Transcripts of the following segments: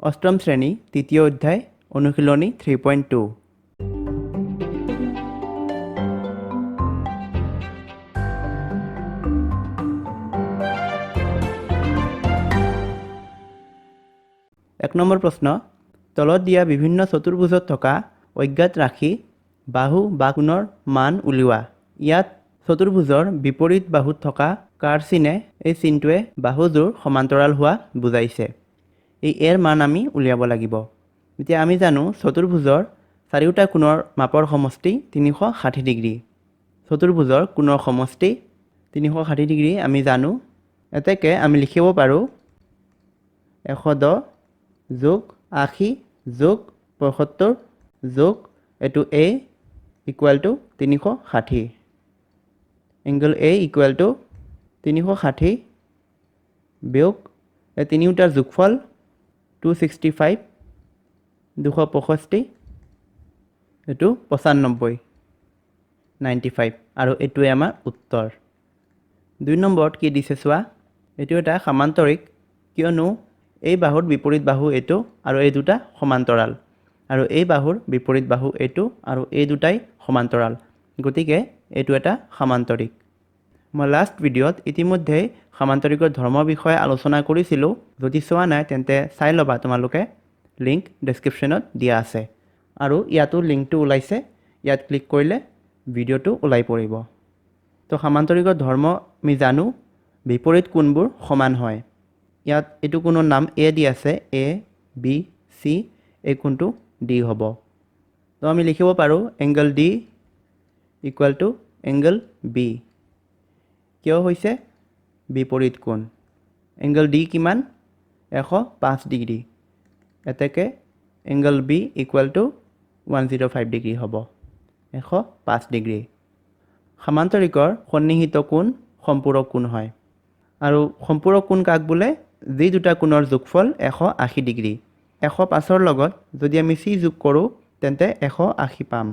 অষ্টম শ্ৰেণী তৃতীয় অধ্যায় অনুশীলনী 3.2 এক নম্বৰ প্ৰশ্ন তলত দিয়া বিভিন্ন চতুৰ্ভুজত থকা অজ্ঞাত ৰাশি বাহু বা কোণৰ মান উলিওৱা ইয়াত চতুৰ্ভুজৰ বিপৰীত বাহুত থকা কাৰ চিনে এই চিনটোৱে বাহুযোৰ সমান্তৰাল হোৱা বুজাইছে এই এৰ মান আমি উলিয়াব লাগিব এতিয়া আমি জানো চতুৰ্ভুজৰ চাৰিওটা কোণৰ মাপৰ সমষ্টি 360 ডিগ্ৰী চতুৰ্ভুজৰ কোণৰ সমষ্টি 360 ডিগ্ৰী আমি জানো এতেকে আমি লিখিব পাৰো 110 যোগ 80 যোগ 75 যোগ এটো a equal to 360 angle a equal to 360 বিয়োগ এই তিনিওটাৰ যোগফল 265 265 এটো 95 95 আৰু এটোৱে আমাৰ উত্তৰ 2 নম্বৰত কি দিছে চোৱা এটো এটা সমান্তৰিক কিয়নো এই বাহুৰ বিপৰীত বাহু এটো আৰু এই দুটা সমান্তৰাল আৰু এই বাহুৰ বিপৰীত বাহু এটো আৰু এই দুটাই সমান্তৰাল গতিকে এটো এটা সমান্তৰিক মই লাষ্ট ভিডিঅ'ত ইতিমধ্যে সমান্তৰিকৰ ধৰ্মৰ বিষয়ে আলোচনা কৰিছিলো যদি চোৱা নাই তেন্তে চাই লবা তোমালোকে লিংক ডেসক্ৰিপচনত দিয়া আছে আৰু ইয়াতো লিংকটো ওলাইছে ইয়াত ক্লিক কৰিলে ভিডিঅ'টো ওলাই পৰিব তো সমান্তৰিকৰ ধৰ্ম আমি জানো বিপৰীত কোণবোৰ সমান হয় ইয়াত এটো কোণৰ নাম a দি আছে a b c এই কোণটো d হ'ব তো আমি লিখিব পাৰো angle d equal to angle b কিয় হৈছে বিপৰীত কোণ এংগল d কিমান 105 ডিগ্ৰী এতেকে angle b equal to 105 degree হ'ব 105 ডিগ্ৰী সমান্তৰিকৰ সন্নিহিত কোণ সম্পূৰক কোণ হয় আৰু সম্পূৰক কোণ কাক বোলে যি দুটা কোণৰ যোগফল 180 ডিগ্ৰী 105ৰ লগত যদি আমি c যোগ কৰো তেন্তে 180 পাম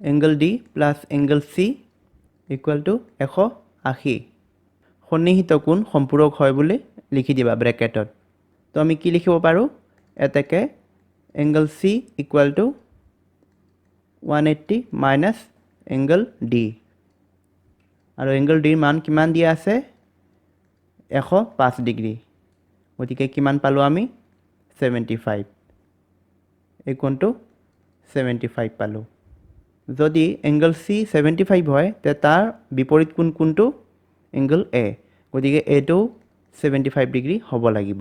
angle d plus angle c equal to 180 সন্নিহিত কোণ সম্পূৰক হয় বুলি লিখি দিবা ব্ৰেকেটত তো আমি কি লিখিব পাৰো এতেকে angle c equal to 180 minus angle d আৰু এংগল d ৰ মান কিমান দিয়া আছে 105 ডিগ্ৰী গতিকে কিমান পালো আমি 75 এই কোণটো 75 পালো যদি এংগল c 75 হয় তে তাৰ বিপৰীত কোণ কোনটো এংগল a গতিকে এটো 75 ডিগ্ৰী হ'ব লাগিব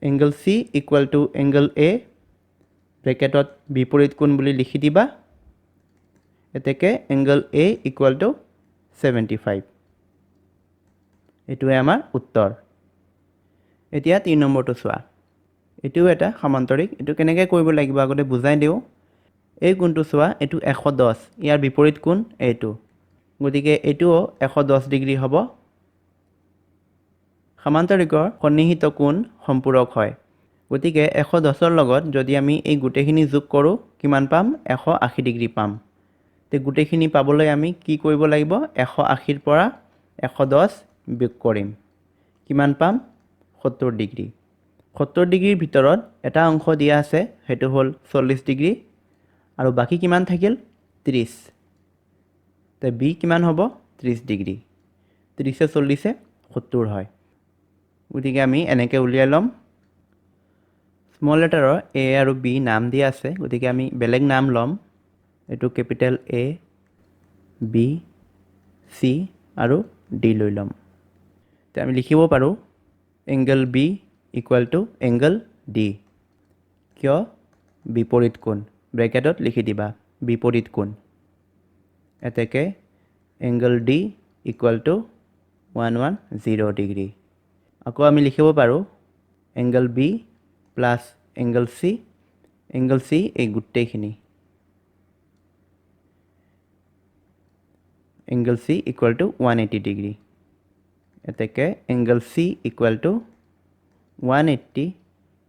angle c equal to angle a ব্ৰেকেটত বিপৰীত কোণ বুলি লিখি দিবা এতেকে এংগল a ইকুয়াল টু 75 এটোৱে আমাৰ উত্তৰ এতিয়া 3 নম্বৰটো চোৱা এটো এটা সমান্তৰিক এটো কেনেকৈ কৰিব লাগিব আগতে বুজাই দিও এই কোণটো চোৱা এটো 110 ইয়াৰ বিপৰীত কোণ এটো গতিকে এটোও 110 ডিগ্ৰী হ'ব সমান্তৰিকৰ সন্নিহিত কোণ সম্পূৰক হয় গতিকে 110ৰ লগত যদি আমি এই গুটেখিনি যোগ কৰো কিমান পাম 180 ডিগ্ৰী পাম তে গুটেখিনি পাবলৈ আমি কি কৰিব লাগিব 180ৰ পৰা 110 বিয়োগ কৰিম কিমান পাম 70 ডিগ্ৰী 70 ডিগ্ৰীৰ ভিতৰত এটা অংশ দিয়া আছে হেতু হল 40 ডিগ্ৰী আৰু বাকি কিমান থাকিল 30 তে b কিমান হ'ব 30 ডিগ্ৰী 30 40 70 হয় গতিকে আমি এনেকৈ উলিয়াই লম স্মল লেটাৰৰ a আৰু b নাম দিয়া আছে গতিকে আমি বেলেগ নাম লম এটো ক্যাপিটেল A B C আৰু D লৈ লম তে আমি লিখিব পাৰো angle B equal to angle D কিয় বিপৰীত কোণ ব্ৰেকেটত লিখি দিবা বিপৰীত কোণ এতেকে angle D equal to 110 degree আকৌ আমি লিখিব পাৰো angle B plus angle C এই গুটেখিনি angle C equal to 180 degree এতেকে angle C equal to 180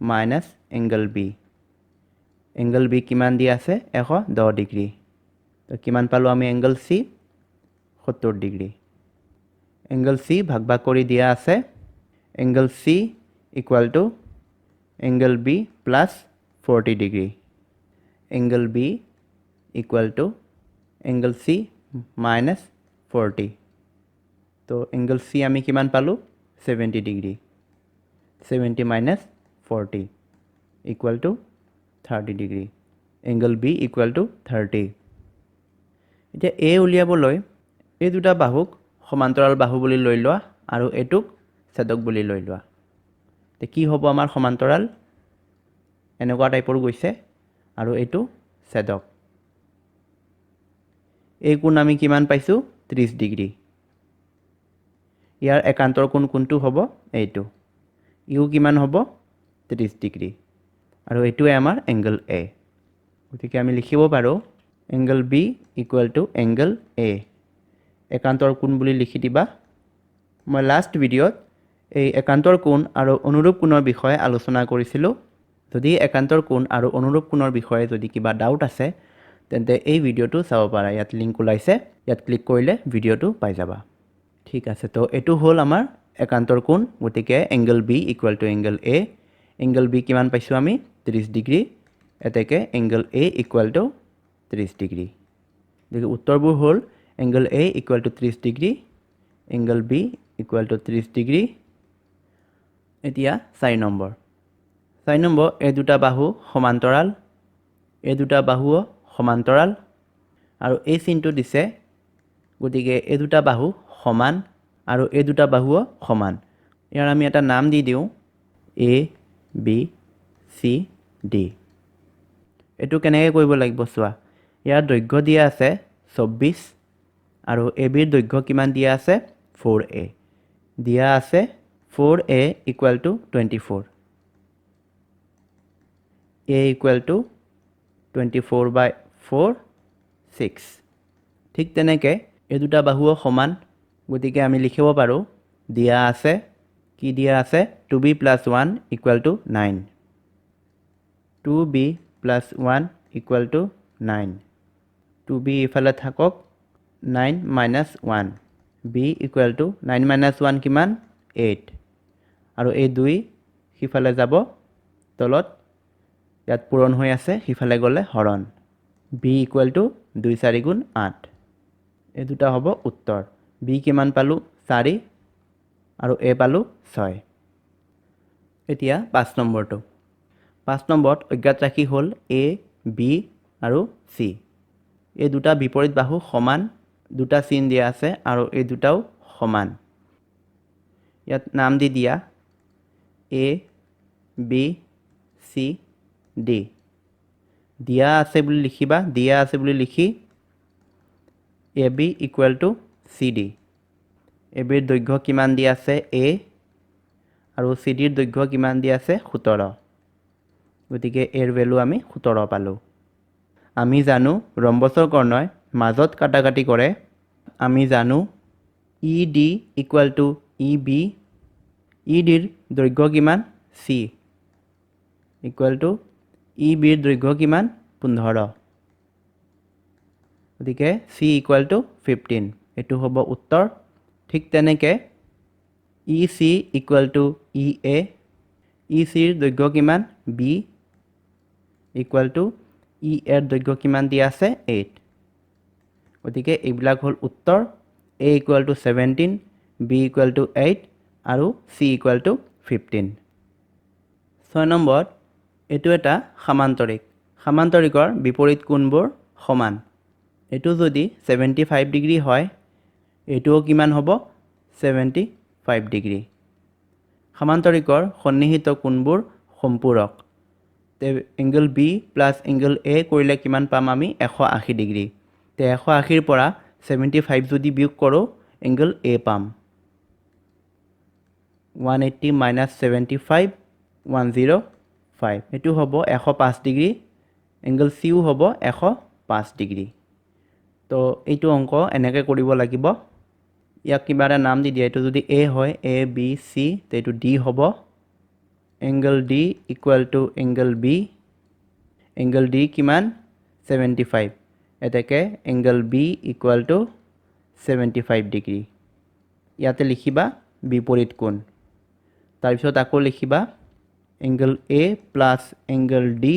minus angle B কিমান দি আছে 110 ডিগ্ৰী তো কিমান পালো আমি angle C 70 degree angle C ভাগ ভাগ কৰি দিয়া আছে angle C equal to angle B plus 40 degree. Angle B equal to angle C minus 40. তো angle C আমি কিমান পালো 70 degree. 70 minus 40 equal to 30 degree. Angle B equal to 30. এতিয়া A উলিয়াবলৈ এই দুটা বাহুক সমান্তৰাল বাহু বুলি লৈ লোৱা আৰু এটুক ছেদক বুলি লৈ লোৱা। তে কি হ'ব আমাৰ সমান্তৰাল এনেকুৱা টাইপৰ গৈছে আৰু এইটো ছেদক। এই কোণ আমি কিমান পাইছোঁ 30 ডিগ্ৰী। ইয়াৰ একান্তৰ কোণ কোনটো হ'ব এইটো। ইউ কিমান হ'ব 30 ডিগ্ৰী আৰু এইটোৱে আমাৰ এংগল A। গতিকে আমি লিখিব পাৰোঁ angle B equal to angle A। একান্তৰ কোণ বুলি লিখি দিবা। মই লাষ্ট ভিডিঅ'ত এই একান্তৰ কোণ আৰু অনুৰূপ কোণৰ বিষয়ে আলোচনা কৰিছিলোঁ। যদি একান্তৰ কোণ আৰু অনুৰূপ কোণৰ বিষয়ে যদি কিবা ডাউট আছে তেন্তে এই ভিডিঅ'টো চাব পাৰা। ইয়াত লিংক ওলাইছে, ইয়াত ক্লিক কৰিলে ভিডিঅ'টো পাই যাবা। ঠিক আছে, তো এইটো হ'ল আমাৰ একান্তৰ কোণ। গতিকে angle B equal to angle A। Angle B কিমান পাইছোঁ আমি 30 ডিগ্ৰী। এতেকে angle A equal to 30 degree. গতিকে উত্তৰবোৰ হ'ল angle A equal to 30 degree, angle B equal two 30 degree. এতিয়া 4 নম্বৰ। 4 নম্বৰ, এই দুটা বাহু সমান্তৰাল, এই দুটা বাহুও সমান্তৰাল আৰু এই চিনটো দিছে। গতিকে এই দুটা বাহু সমান আৰু এই দুটা বাহুও সমান। ইয়াৰ আমি এটা নাম দি দিওঁ A, B, C, D। এইটো কেনেকৈ কৰিব লাগিব চোৱা। ইয়াৰ দৈৰ্ঘ্য দিয়া আছে 24 আৰু ABৰ দৈৰ্ঘ্য কিমান দিয়া আছে 4A। দিয়া আছে 4A equal to 24। A equal to 24/4 6। ঠিক তেনেকৈ এই দুটা বাহুও সমান। গতিকে আমি লিখিব পাৰোঁ দিয়া আছে, কি দিয়া আছে 2B + 1 = 9। 2B + 1 = 9। 2B ইফালে থাকক 9 - 1। B ইকুৱেল টু 9 - 1 কিমান 8 আৰু এই 2 সিফালে যাব তলত, ইয়াত পূৰণ হৈ আছে, সিফালে গ'লে হৰণ। B equal two 2 × 4 = 8। এই দুটা হ'ব উত্তৰ। B কিমান পালোঁ 4 আৰু A পালোঁ 6। এতিয়া 5 নম্বৰটো। 5 নম্বৰত অজ্ঞাত ৰাশি হ'ল A, B আৰু C। এই দুটা বিপৰীত বাহু সমান, দুটা চিন দিয়া আছে আৰু এই দুটাও সমান। ইয়াত নাম দি দিয়া A, B, C, D। দিয়া আছে বুলি লিখিবা, দিয়া আছে বুলি লিখি AB ইকুৱেল টু CD। ABৰ দৈৰ্ঘ্য কিমান দিয়া আছে A আৰু CDৰ দৈৰ্ঘ্য কিমান দিয়া আছে 17। গতিকে এৰ ভেলু আমি 17 পালোঁ। আমি জানো ৰম্বছৰ কৰ্ণই মাজত কাটাকাটি কৰে। আমি জানো ED ইকুৱেল টু EB। EDৰ দৈৰ্ঘ্য কিমান C ইকুৱেল টু EBৰ দৈৰ্ঘ্য কিমান 15। গতিকে C ইকুৱেল টু 15। এইটো হ'ব উত্তৰ। ঠিক তেনেকৈ EC ইকুৱেল টু EA। ECৰ দৈৰ্ঘ্য কিমান B ইকুৱেল টু EAৰ দৈৰ্ঘ্য কিমান দিয়া আছে 8। গতিকে এইবিলাক হ'ল উত্তৰ। A equal to 17, B equal two 8 আৰু C ইকুৱেল টু 15। 6 নম্বৰত এইটো এটা সামান্তৰিক। সামান্তৰিকৰ বিপৰীত কোণবোৰ সমান। এইটো যদি 75 ডিগ্ৰী হয়, এইটোও কিমান হ'ব 75 ডিগ্ৰী। সামান্তৰিকৰ সন্নিহিত কোণবোৰ সম্পূৰক। Angle B plus angle A কৰিলে কিমান পাম আমি 180 ডিগ্ৰী। তে 180ৰ পৰা 75 যদি বিয়োগ কৰোঁ এংগল A পাম। 180 - 75 105। এইটো হ'ব 105 ডিগ্ৰী। এংগল Cও হ'ব 105 ডিগ্ৰী। তো এইটো অংক এনেকৈ কৰিব লাগিব। ইয়াক কিবা এটা নাম দি দিয়া। এইটো যদি A হয় A, B, C, তো এইটো D হ'ব। Angle D equal to angle B। Angle D কিমান 75। এতেকে angle B equal to 75 degree. ইয়াতে লিখিবা বিপৰীত কোণ। তাৰপিছত আকৌ লিখিবা angle A plus angle D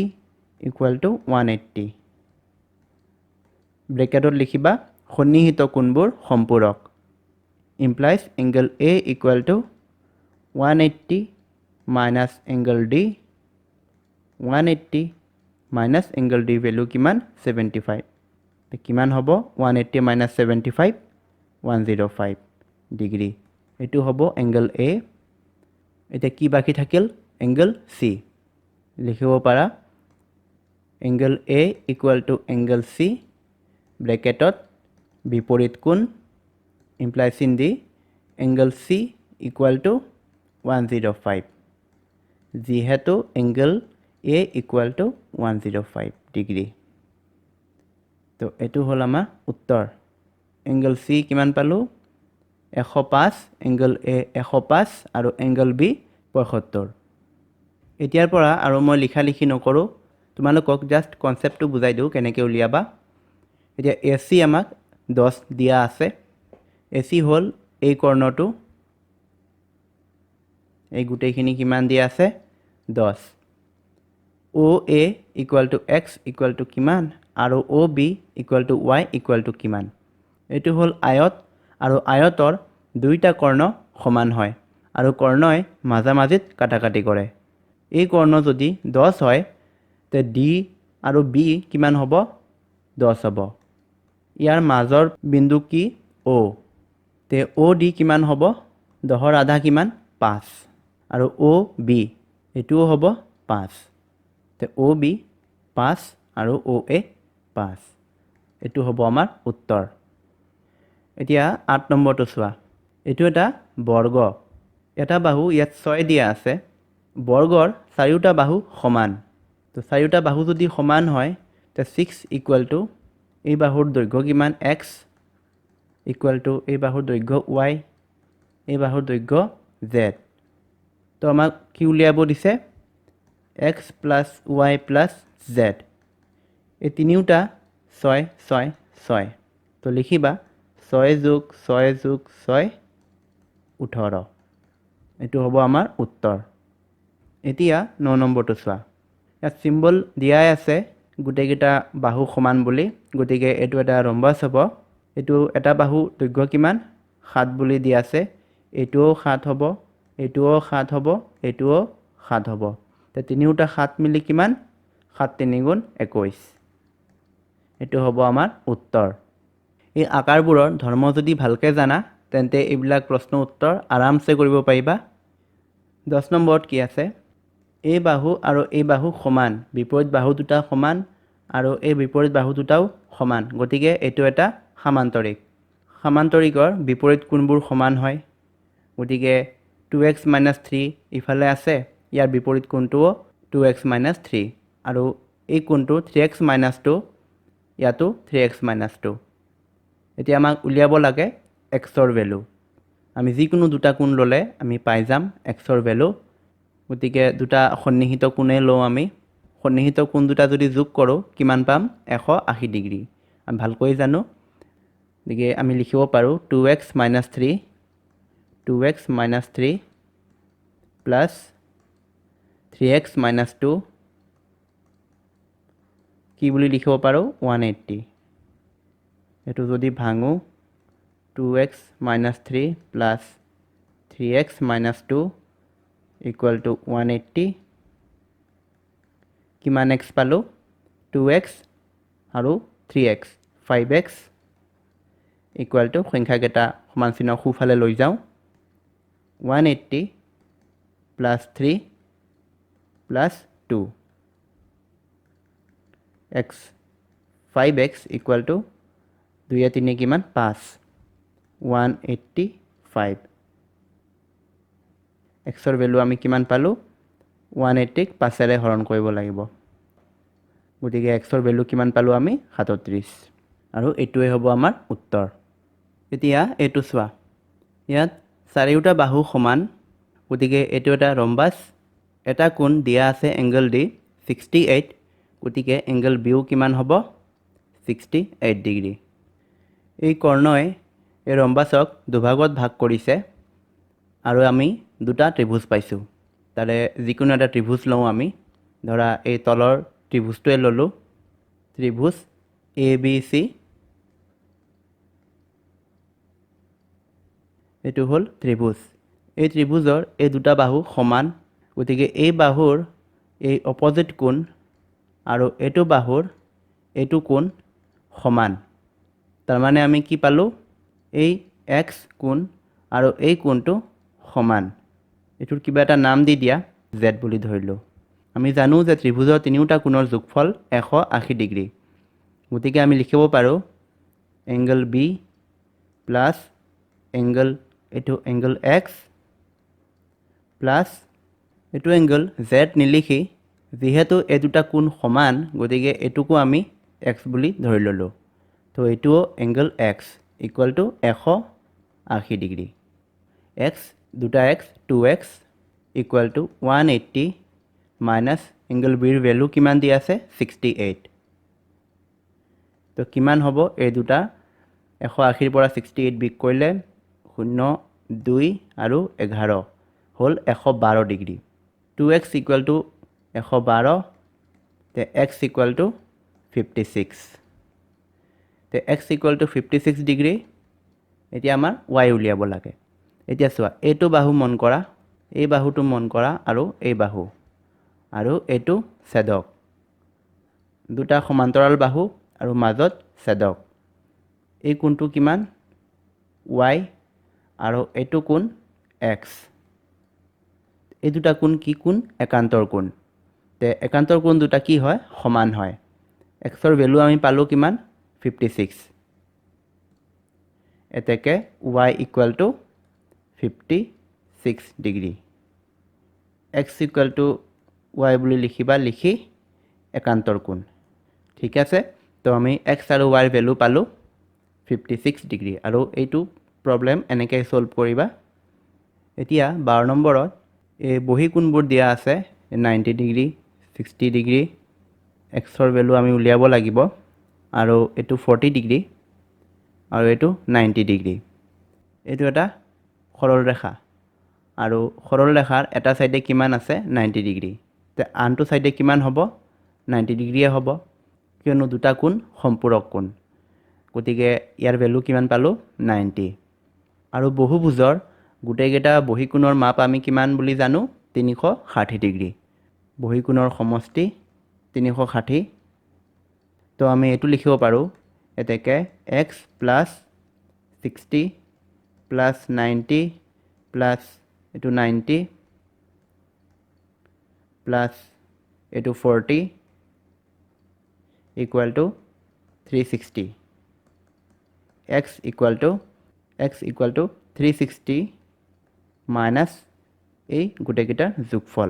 equal to 180 ব্ৰেকেটত লিখিবা সন্নিহিত কোণবোৰ সম্পূৰক implies angle A equal to 180 minus angle D 180 minus angle D value কিমান 75 তো কিমান হ'ব 180 minus 75 105 ডিগ্ৰী এটো হ'ব angle A এটা কি বাকি থাকিল angle C লিখিব পাৰা angle A equal to angle C ব্ৰেকেটত বিপৰীত কোণ implies in the angle C equal to 105 যিহেতু angle A equal to 105 degree তো এটো হল আমাৰ উত্তৰ angle C কিমান পালো 105 angle A 105 আৰু angle B 75 এতিয়াৰ পৰা আৰু মই লিখা লিখি নকৰো তোমালোকক জাস্ট কনসেপ্টটো বুজাই দিও কেনেকৈ উলিয়াবা এতিয়া AC আমাক 10 দিয়া আছে AC হল এই কৰ্ণটো এই গুটেইখিনি কিমান দিয়া আছে 10 OA equal to x equal to কিমান আৰু OB equal to y equal to কিমান এটো হল আয়ত আৰু আয়তৰ দুইটা কৰ্ণ সমান হয় আৰু কৰ্ণই মাজামাজিত কাটাকাটি কৰে এই কৰ্ণ যদি 10 হয় তে D আৰু B কিমান হ'ব 10 হ'ব ইয়াৰ মাজৰ বিন্দু কি O তে OD কিমান হ'ব 10ৰ আধা কিমান 5 আৰু OB এটোও হ'ব 5 তে OB 5 আৰু OA 5 এটো হ'ব আমাৰ উত্তৰ এতিয়া 8 নম্বৰটো চোৱা এটো এটা বৰ্গ এটা বাহু ইয়াত 6 দিয়া আছে বৰ্গৰ চাৰিটা বাহু সমান তো চাৰিটা বাহু যদি সমান হয় তে 6 ইকুৱেল টু এই বাহুৰ দৈৰ্ঘ্য কিমান x equal to এই বাহুৰ দৈৰ্ঘ্য y এই বাহুৰ দৈৰ্ঘ্য z তো আমাক কি উলিয়াব দিছে x plus y plus z এই তিনিওটা 6 6 6 তো লিখিবা 6 যোগ 6 যোগ 6 18 এটো হ'ব আমাৰ উত্তৰ এতিয়া 9 নম্বৰটো চোৱা ইয়াত সিম্বল দিয়াই আছে গুটেকিটা বাহু সমান বুলি গতিকে এটো এটা ৰম্বাস হ'ব এটো এটা বাহু দৈৰ্ঘ্য কিমান 7 বুলি দিয়া আছে এটোও 7 হ'ব এটোও 7 হ'ব এটোও 7 হ'ব তে তিনিওটা 7 মিলি কিমান 7 3 গুণ 21 এটো হ'ব আমাৰ উত্তৰ এই আকাৰবোৰৰ ধৰ্ম যদি ভালকে জানা তেন্তে এইবিলাক প্ৰশ্ন উত্তৰ আৰামছে কৰিব পাৰিবা 10 নম্বৰত কি আছে এই বাহু আৰু এই বাহু সমান বিপৰীত বাহু দুটা সমান আৰু এই বিপৰীত বাহু দুটাও সমান গতিকে এটো এটা সমান্তৰিক সমান্তৰিকৰ বিপৰীত কোণবোৰ সমান হয় গতিকে 2x - 3 ইফালে আছে ইয়াৰ বিপৰীত কোণটোও 2x - 3 আৰু এই কোণটো 3x - 2 ইয়াতো 3x - 2 এতিয়া আমাক উলিয়াব লাগে x ৰ ভ্যালু আমি যিকোনো দুটা কোণ ললে আমি পাই যাম x ৰ ভ্যালু গতিকে দুটা সন্নিহিত কোণে লও আমি সন্নিহিত কোণ দুটা যদি যোগ কৰো কিমান পাম 180 ডিগ্ৰী আমি ভালকৈ জানো গতিকে আমি লিখিব পাৰো 2x - 3 2x - 3 plus 3x - 2 কি বুলি লিখিব পাৰো 180 এটো যদি ভাঙো 2x - 3 plus 3x - 2 equal to 180 কিমান x পালো 2x আৰু 3x 5x equal to সংখ্যা কেটা সমান চিহ্ন খুফালে লৈ যাও 180 plus 3 plus 2 x 5x equal to 2 3 কিমান 5 185 x ৰ ভ্যালু আমি কিমান পালো 180 ক 5 ৰে হৰণ কৰিব লাগিব গতিকে x ৰ ভ্যালু কিমান পালো আমি 37 আৰু এটোৱে হ'ব আমাৰ উত্তৰ এতিয়া এটো চোৱা ইয়াত চাৰিওটা বাহু সমান গতিকে এটো এটা ৰম্বাস এটা কোণ দিয়া আছে এংগল ডি 68 গতিকে এংগল বিও কিমান হ'ব 68 ডিগ্ৰী এই কৰ্ণই এই ৰম্বাসক দুভাগত ভাগ কৰিছে আৰু আমি দুটা ত্ৰিভুজ পাইছো তাৰে যিকোনো এটা ত্ৰিভুজ লওঁ আমি ধৰা এই তলৰ ত্ৰিভুজটোৱে ল'লোঁ ত্ৰিভুজ ABC এইটো হ'ল ত্ৰিভুজ এই ত্ৰিভুজৰ এই দুটা বাহু সমান গতিকে এই বাহুৰ এই অপজিট কোণ আৰু এইটো বাহুৰ এইটো কোণ সমান তাৰমানে আমি কি পালোঁ এই x কোণ আৰু এই কোণটো সমান এটোৰ কিবা এটা নাম দি দিয়া z বুলি ধৰিলোঁ আমি জানো যে ত্ৰিভুজৰ তিনিওটা কোণৰ যোগফল 180 ডিগ্ৰী গতিকে আমি লিখিব পাৰোঁ এংগল B প্লাছ এংগল এইটো এংগল x প্লাছ এইটো এংগল z নিলিখি যেহেতু এই দুটা কোণ সমান গতিকে এটুকু আমি x বুলি ধৰি ললোঁ তো এইটোও angle x equal to 180 degree x দুটা x 2x equal to 180 minus angle বিৰ ভেলু কিমান দি আছে 68 তো কিমান হ'ব এই দুটা 180 পৰা 68 বিক কৰিলে 0 2 আৰু 11 হ'ল 112 ডিগ্ৰী 2x ইকুৱেল টু 112 তে x ইকুৱেল টু 56 তে x ইকুৱেল টু 56 ডিগ্ৰী এতিয়া আমাৰ y উলিয়াব লাগে এতিয়া চোৱা এইটো বাহু মন কৰা এই বাহুটো মন কৰা আৰু এই বাহু আৰু এইটো ছেদক দুটা সমান্তৰাল বাহু আৰু মাজত ছেদক এই কোণটো কিমান y আৰু এইটো কোণ x এই দুটা কোণ কি কোণ একান্তৰ কোণ তে একান্তৰ কোণ দুটা কি হয় সমান হয় x ৰ ভ্যালু আমি পালো কিমান 56 এতেকে y equal to 56 degree x equal to y বুলি লিখিবা লিখি একান্তৰ কোণ ঠিক আছে তো আমি x আৰু y ৰ ভ্যালু পালো 56 ডিগ্ৰী আৰু এইটো প্ৰবলেম এনেকৈ সলভ কৰিবা এতিয়া 12 নম্বৰত এই বহি কোণবোৰ দিয়া আছে 90 ডিগ্ৰী 60 ডিগ্ৰী x ৰ ভ্যালু আমি উলিয়াব লাগিব আৰু এটো 40 ডিগ্ৰী আৰু এটো 90 ডিগ্ৰী এটো এটা সৰল ৰেখা আৰু সৰল ৰেখাৰ এটা সাইডে কিমান আছে 90 ডিগ্ৰী তে আনটো সাইডে কিমান হ'ব 90 ডিগ্ৰীয়ে হ'ব কিয়নো দুটা কোণ সম্পূৰক কোণ গতিকে ইয়াৰ ভ্যালু কিমান পালো 90 আৰু বহুভুজৰ গুটেকেটা বহি কোণৰ মাপ আমি কিমান বুলি জানো 360 ডিগ্ৰী বহি কোণৰ সমষ্টি 360 তো আমি এটো লিখিব পাৰো এতেকে x plus 60 plus 90 plus এটো 90 plus এটো 40 equal to 360 x equal to 360 minus এই গুটেকেটাৰ যোগফল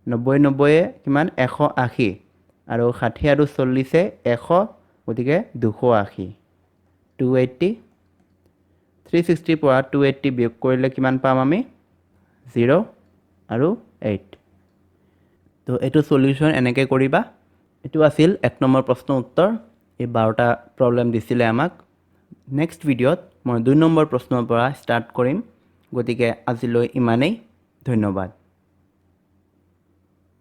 90 90 কিমান 180 আৰু 60 আৰু 40 100 গতিকে 280 280 360 পৰা 280 বিয়োগ কৰিলে কিমান পাম আমি 0 আৰু 8 তো এটো সলিউশন এনেকৈ কৰিবা এটো আছিল 1 নম্বৰ প্ৰশ্ন উত্তৰ এই 12টা প্ৰবলেম দিছিলে আমাক নেক্সট ভিডিঅত মই 2 নম্বৰ প্ৰশ্নৰ পৰা ষ্টাৰ্ট কৰিম গতিকে আজিলৈ ইমানেই ধন্যবাদ